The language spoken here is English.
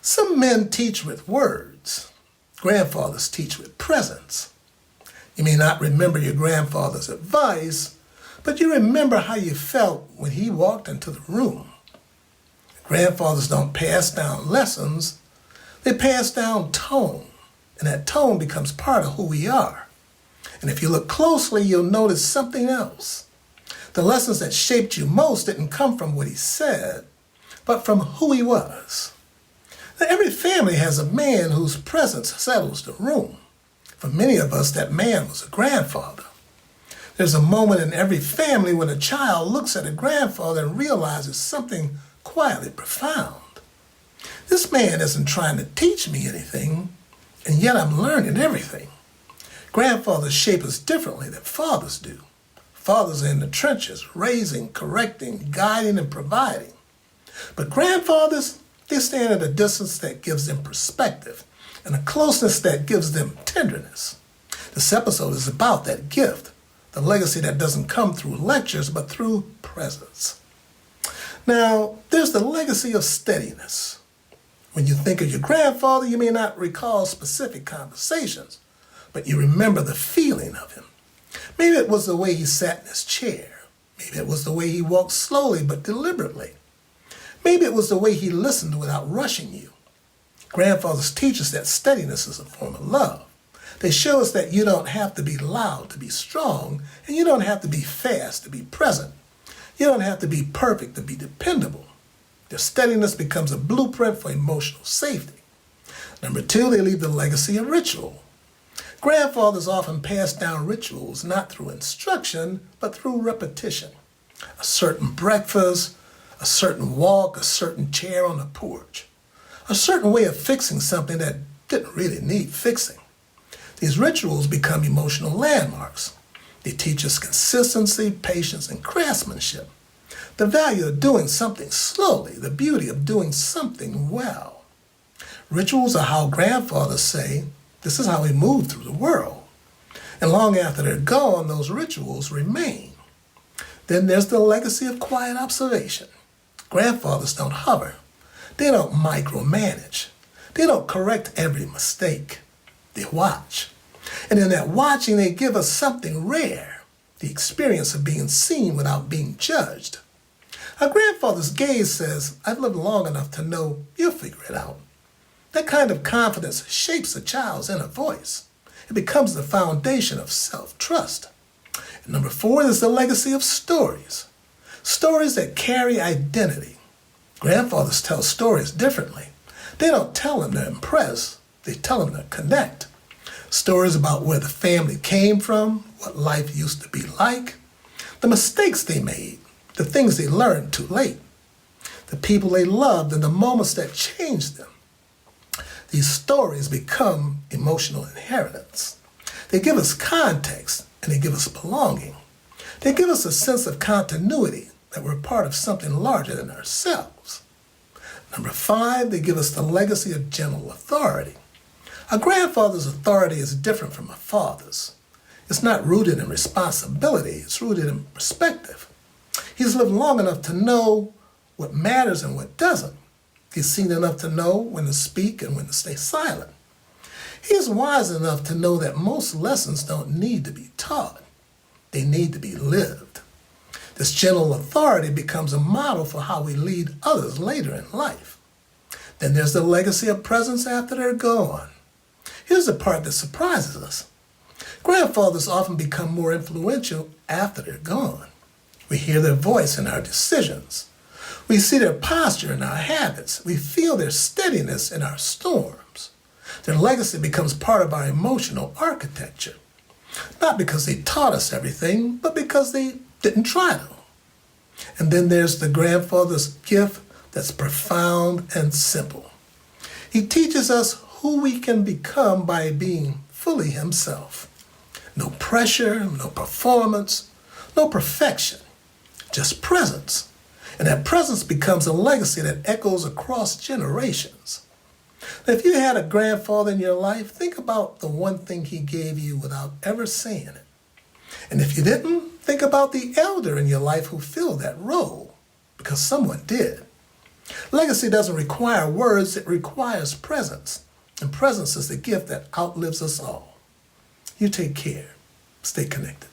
Some men teach with words. Grandfathers teach with presence. You may not remember your grandfather's advice, but you remember how you felt when he walked into the room. Grandfathers don't pass down lessons, they pass down tone, and that tone becomes part of who we are. And if you look closely, you'll notice something else. The lessons that shaped you most didn't come from what he said, but from who he was. Now, every family has a man whose presence settles the room. For many of us, that man was a grandfather. There's a moment in every family when a child looks at a grandfather and realizes something quietly profound. This man isn't trying to teach me anything, and yet I'm learning everything. Grandfathers shape us differently than fathers do. Fathers are in the trenches, raising, correcting, guiding, and providing. But grandfathers, they stand at a distance that gives them perspective and a closeness that gives them tenderness. This episode is about that gift, the legacy that doesn't come through lectures, but through presence. Now, there's the legacy of steadiness. When you think of your grandfather, you may not recall specific conversations, but you remember the feeling of him. Maybe it was the way he sat in his chair. Maybe it was the way he walked slowly but deliberately. Maybe it was the way he listened without rushing you. Grandfathers teach us that steadiness is a form of love. They show us that you don't have to be loud to be strong, and you don't have to be fast to be present. You don't have to be perfect to be dependable. Their steadiness becomes a blueprint for emotional safety. Number 2, they leave the legacy of ritual. Grandfathers often pass down rituals not through instruction, but through repetition. A certain breakfast, a certain walk, a certain chair on the porch. A certain way of fixing something that didn't really need fixing. These rituals become emotional landmarks. They teach us consistency, patience, and craftsmanship. The value of doing something slowly, the beauty of doing something well. Rituals are how grandfathers say, this is how we move through the world. And long after they're gone, those rituals remain. Then there's the legacy of quiet observation. Grandfathers don't hover. They don't micromanage. They don't correct every mistake. They watch. And in that watching, they give us something rare, the experience of being seen without being judged. A grandfather's gaze says, I've lived long enough to know you'll figure it out. That kind of confidence shapes a child's inner voice. It becomes the foundation of self-trust. And number 4 is the legacy of stories. Stories that carry identity. Grandfathers tell stories differently. They don't tell them to impress, they tell them to connect. Stories about where the family came from, what life used to be like, the mistakes they made, the things they learned too late, the people they loved, and the moments that changed them. These stories become emotional inheritance. They give us context and they give us belonging. They give us a sense of continuity, that we're part of something larger than ourselves. Number 5, they give us the legacy of gentle authority. A grandfather's authority is different from a father's. It's not rooted in responsibility, it's rooted in perspective. He's lived long enough to know what matters and what doesn't. He's seen enough to know when to speak and when to stay silent. He's wise enough to know that most lessons don't need to be taught. They need to be lived. This gentle authority becomes a model for how we lead others later in life. Then there's the legacy of presence after they're gone. Here's the part that surprises us. Grandfathers often become more influential after they're gone. We hear their voice in our decisions. We see their posture in our habits. We feel their steadiness in our storms. Their legacy becomes part of our emotional architecture. Not because they taught us everything, but because they didn't try to. And then there's the grandfather's gift that's profound and simple. He teaches us who we can become by being fully himself. No pressure, no performance, no perfection, just presence. And that presence becomes a legacy that echoes across generations. Now, if you had a grandfather in your life, think about the one thing he gave you without ever saying it. And if you didn't, think about the elder in your life who filled that role, because someone did. Legacy doesn't require words, it requires presence. And presence is the gift that outlives us all. You take care. Stay connected.